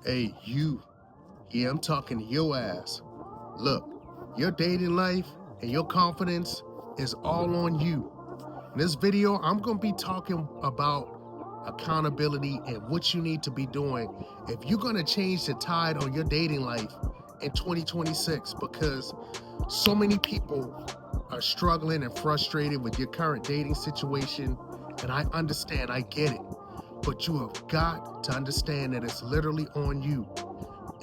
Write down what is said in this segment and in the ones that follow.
Hey, you. Yeah, I'm talking to your ass. Look, your dating life and your confidence is all on you. In this video, I'm going to be talking about accountability and what you need to be doing if you're going to change the tide on your dating life in 2026, because so many people are struggling and frustrated with your current dating situation. And I understand, I get it. But you have got to understand that it's literally on you.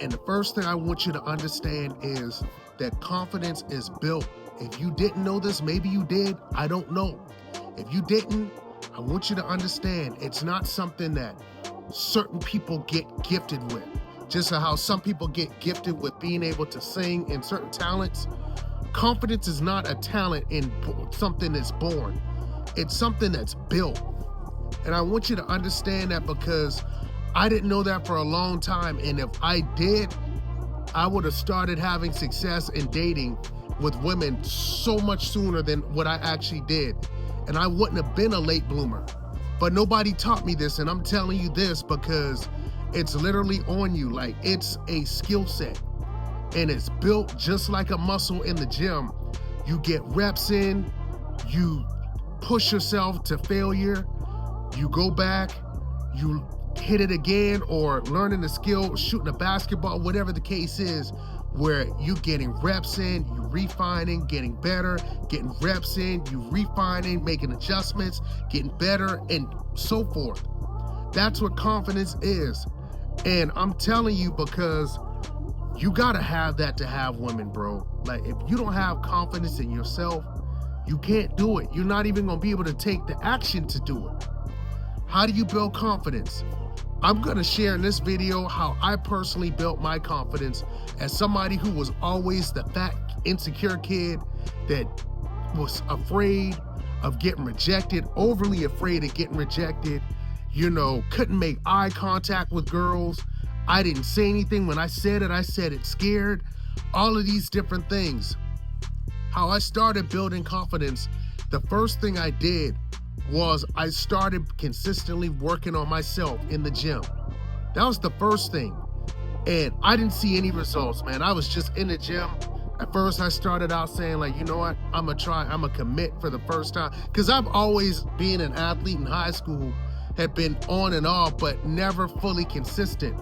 And the first thing I want you to understand is that confidence is built. If you didn't know this, maybe you did, I don't know. If you didn't, I want you to understand it's not something that certain people get gifted with. Just how some people get gifted with being able to sing and certain talents. Confidence is not a talent in something that's born. It's something that's built. And I want you to understand that, because I didn't know that for a long time. And if I did, I would have started having success in dating with women so much sooner than what I actually did. And I wouldn't have been a late bloomer. But nobody taught me this. And I'm telling you this because it's literally on you. Like, it's a skill set. And it's built just like a muscle in the gym. You get reps in, you push yourself to failure, you go back, you hit it again, or learning the skill, shooting a basketball, whatever the case is, where you getting reps in, you refining, getting better, getting reps in, you refining, making adjustments, getting better, and so forth. That's what confidence is. And I'm telling you, because you gotta have that to have women, bro. Like, if you don't have confidence in yourself, you can't do it. You're not even gonna be able to take the action to do it. How do you build confidence? I'm gonna share in this video how I personally built my confidence as somebody who was always the fat, insecure kid that was afraid of getting rejected, overly afraid of getting rejected, couldn't make eye contact with girls. I didn't say anything. When I said it scared. All of these different things. How I started building confidence, the first thing I did was I started consistently working on myself in the gym. That was the first thing. And I didn't see any results, man. I was just in the gym. At first, I started out saying, like, you know what? I'm gonna commit for the first time. Because I've always been an athlete in high school, had been on and off, but never fully consistent.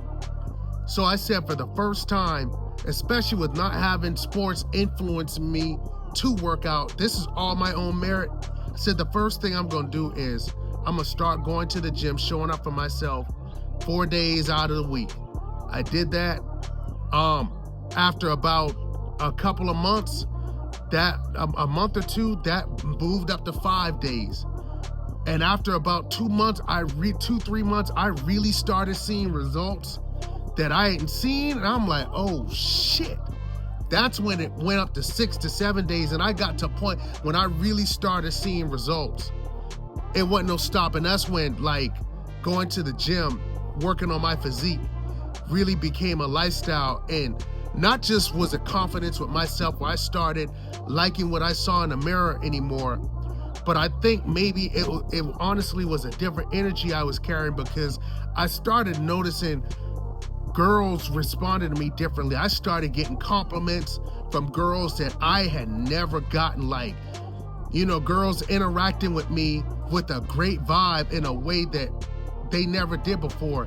So I said, for the first time, especially with not having sports influence me to work out, this is all my own merit. I said, the first thing I'm gonna do is I'm gonna start going to the gym, showing up for myself 4 days out of the week. I did that. After about a couple of months, that a month or two, that moved up to 5 days. And after about 2 months, 3 months, I really started seeing results that I hadn't seen, and I'm like, oh shit. That's when it went up to 6 to 7 days, and I got to a point when I really started seeing results. It wasn't no stopping. That's when, like, going to the gym, working on my physique really became a lifestyle. And not just was it confidence with myself, where I started liking what I saw in the mirror anymore, but I think maybe it honestly was a different energy I was carrying, because I started noticing girls responded to me differently. I started getting compliments from girls that I had never gotten, like, girls interacting with me with a great vibe in a way that they never did before.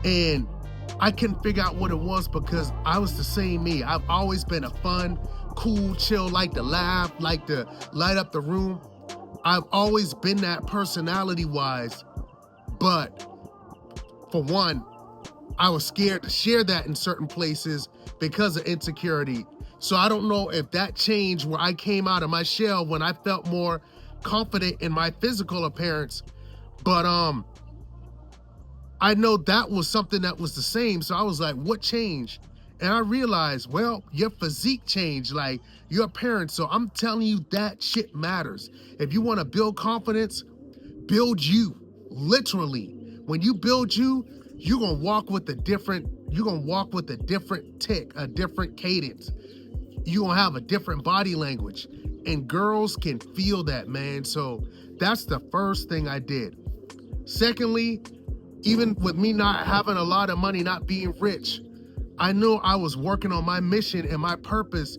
And I couldn't figure out what it was, because I was the same me. I've always been a fun, cool, chill, like to laugh, like to light up the room. I've always been that personality-wise, but for one, I was scared to share that in certain places because of insecurity. So I don't know if that changed where I came out of my shell when I felt more confident in my physical appearance. But I know that was something that was the same. So I was like, what changed? And I realized, well, your physique changed, like your appearance. So I'm telling you, that shit matters. If you want to build confidence, build you, literally. When you build you, you're gonna walk with a different tick, a different cadence. You're gonna have a different body language. And girls can feel that, man. So that's the first thing I did. Secondly, Even with me not having a lot of money, not being rich, I knew I was working on my mission and my purpose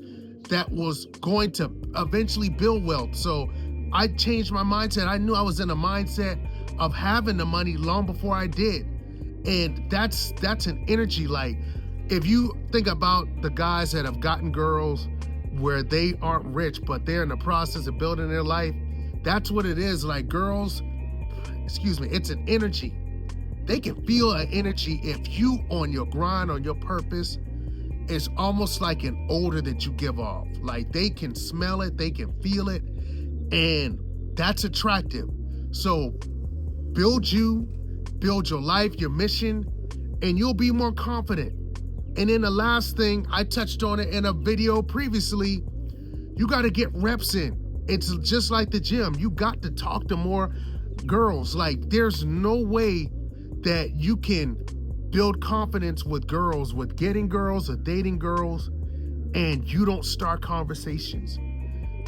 that was going to eventually build wealth. So I changed my mindset. I knew I was in a mindset of having the money long before I did. And that's an energy. Like, if you think about the guys that have gotten girls where they aren't rich, but they're in the process of building their life, that's what it is. Like, girls, it's an energy. They can feel an energy if you on your grind, on your purpose. It's almost like an odor that you give off. Like, they can smell it, they can feel it, and that's attractive. So build your life, your mission, and you'll be more confident. And then the last thing, I touched on it in a video previously, you got to get reps in. It's just like the gym. You got to talk to more girls. Like, there's no way that you can build confidence with girls, with getting girls or dating girls, and you don't start conversations.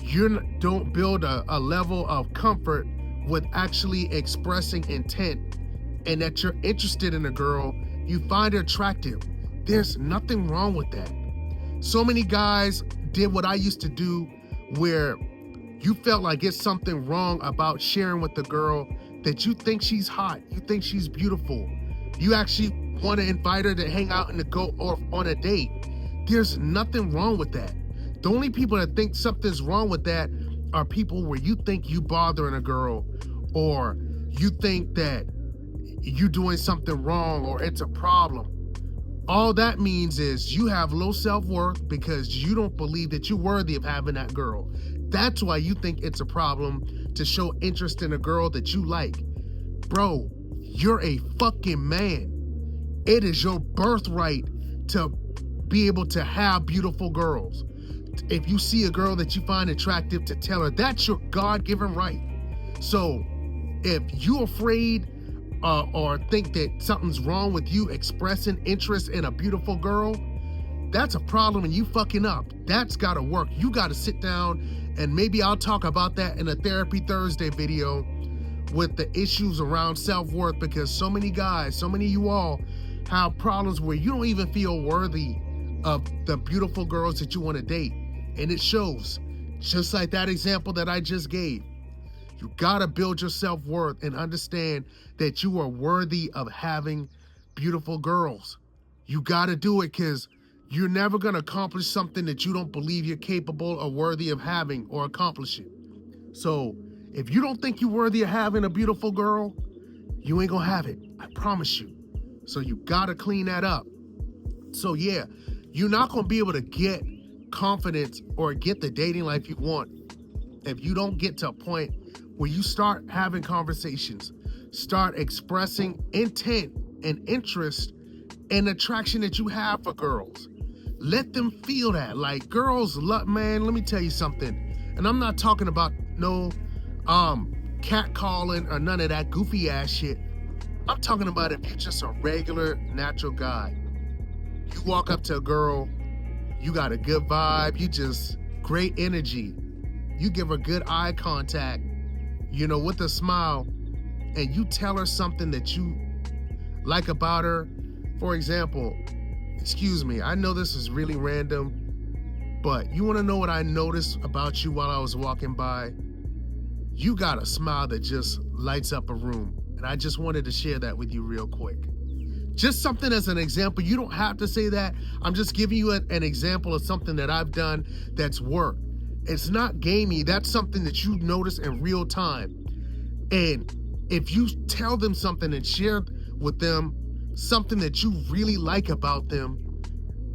You don't build a level of comfort with actually expressing intent and that you're interested in a girl, you find her attractive. There's nothing wrong with that. So many guys did what I used to do, where you felt like it's something wrong about sharing with the girl that you think she's hot, you think she's beautiful, you actually want to invite her to hang out and to go off on a date. There's nothing wrong with that. The only people that think something's wrong with that are people where you think you bothering a girl, or you think that you doing something wrong, or it's a problem. All that means is you have low self-worth because you don't believe that you're worthy of having that girl. That's why you think it's a problem to show interest in a girl that you like. Bro, you're a fucking man. It is your birthright to be able to have beautiful girls. If you see a girl that you find attractive, to tell her, that's your God-given right. So if you're afraid or think that something's wrong with you expressing interest in a beautiful girl, that's a problem and you fucking up. That's gotta work. You gotta sit down, and maybe I'll talk about that in a Therapy Thursday video with the issues around self-worth, because so many guys, so many of you all have problems where you don't even feel worthy of the beautiful girls that you want to date. And it shows, just like that example that I just gave. You gotta build your self-worth and understand that you are worthy of having beautiful girls. You gotta do it, because you're never gonna accomplish something that you don't believe you're capable or worthy of having or accomplishing. So if you don't think you're worthy of having a beautiful girl, you ain't gonna have it, I promise you. So you gotta clean that up. So yeah, you're not gonna be able to get confidence or get the dating life you want if you don't get to a point where you start having conversations, start expressing intent and interest and attraction that you have for girls. Let them feel that. Like, girls love, man, let me tell you something. And I'm not talking about no catcalling or none of that goofy ass shit. I'm talking about if you're just a regular, natural guy. You walk up to a girl, you got a good vibe, you just great energy. You give her good eye contact, with a smile, and you tell her something that you like about her. For example, excuse me, I know this is really random, but you want to know what I noticed about you while I was walking by? You got a smile that just lights up a room, and I just wanted to share that with you real quick. Just something as an example. You don't have to say that. I'm just giving you an example of something that I've done that's worked. It's not gamey. That's something that you notice in real time. And if you tell them something and share with them something that you really like about them,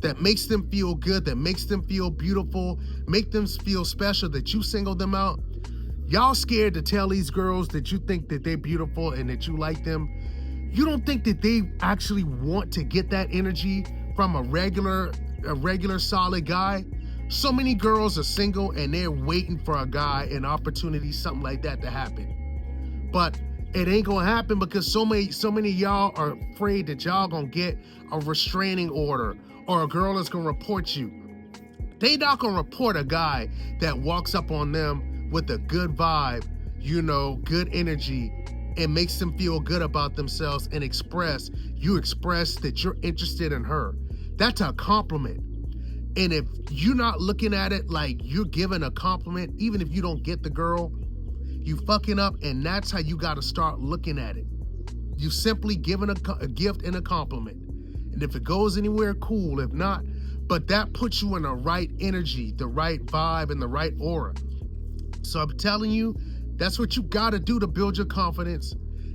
that makes them feel good, that makes them feel beautiful, make them feel special, that you single them out, y'all scared to tell these girls that you think that they're beautiful and that you like them. You don't think that they actually want to get that energy from a regular solid guy? So many girls are single and they're waiting for a guy, an opportunity, something like that to happen. But it ain't gonna happen because so many of y'all are afraid that y'all gonna get a restraining order or a girl is gonna report you. They not gonna report a guy that walks up on them with a good vibe, good energy, and makes them feel good about themselves and you express that you're interested in her. That's a compliment. And if you're not looking at it like you're giving a compliment, even if you don't get the girl, you fucking up, and that's how you got to start looking at it. You simply given a gift and a compliment. And if it goes anywhere, cool. If not, but that puts you in the right energy, the right vibe, and the right aura. So I'm telling you, that's what you got to do to build your confidence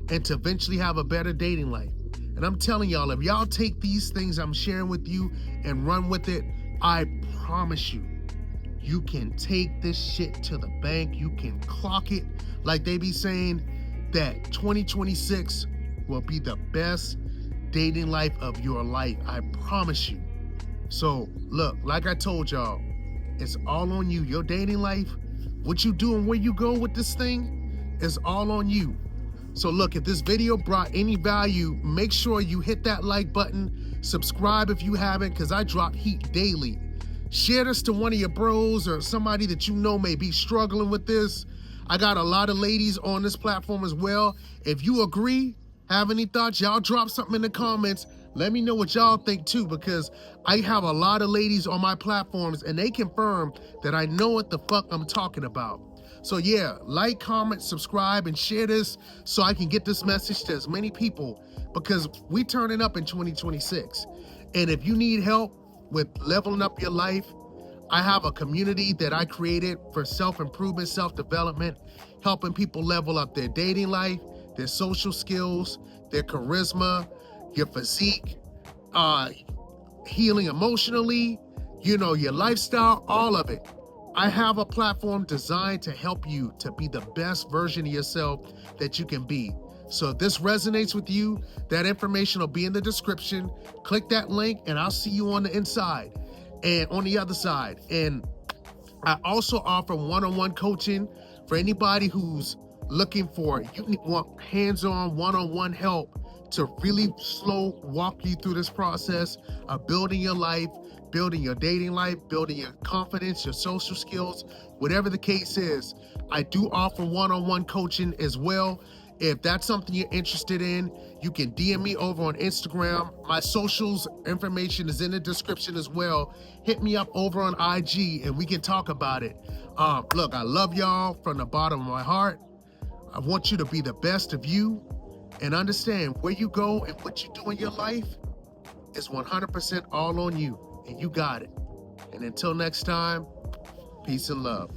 and to eventually have a better dating life. And I'm telling y'all, if y'all take these things I'm sharing with you and run with it, I promise you, you can take this shit to the bank. You can clock it. Like they be saying, that 2026 will be the best dating life of your life. I promise you. So look, like I told y'all, it's all on you. Your dating life, what you do and where you go with this thing is all on you. So look, if this video brought any value, make sure you hit that like button, subscribe if you haven't, because I drop heat daily. Share this to one of your bros or somebody that you know may be struggling with this. I got a lot of ladies on this platform as well. If you agree, have any thoughts, y'all drop something in the comments. Let me know what y'all think too, because I have a lot of ladies on my platforms and they confirm that I know what the fuck I'm talking about. So yeah, like, comment, subscribe, and share this so I can get this message to as many people, because we turning up in 2026. And if you need help with leveling up your life, I have a community that I created for self-improvement, self-development, helping people level up their dating life, their social skills, their charisma, your physique, healing emotionally, your lifestyle, all of it. I have a platform designed to help you to be the best version of yourself that you can be. So if this resonates with you, that information will be in the description. Click that link and I'll see you on the inside and on the other side. And I also offer one-on-one coaching for anybody who's looking for, you want hands-on, one-on-one help to really walk you through this process of building your life, building your dating life, building your confidence, your social skills, whatever the case is. I do offer one-on-one coaching as well. If that's something you're interested in, you can DM me over on Instagram. My socials information is in the description as well. Hit me up over on IG and we can talk about it. Look, I love y'all from the bottom of my heart. I want you to be the best of you and understand where you go and what you do in your life is 100% all on you, and you got it. And until next time, peace and love.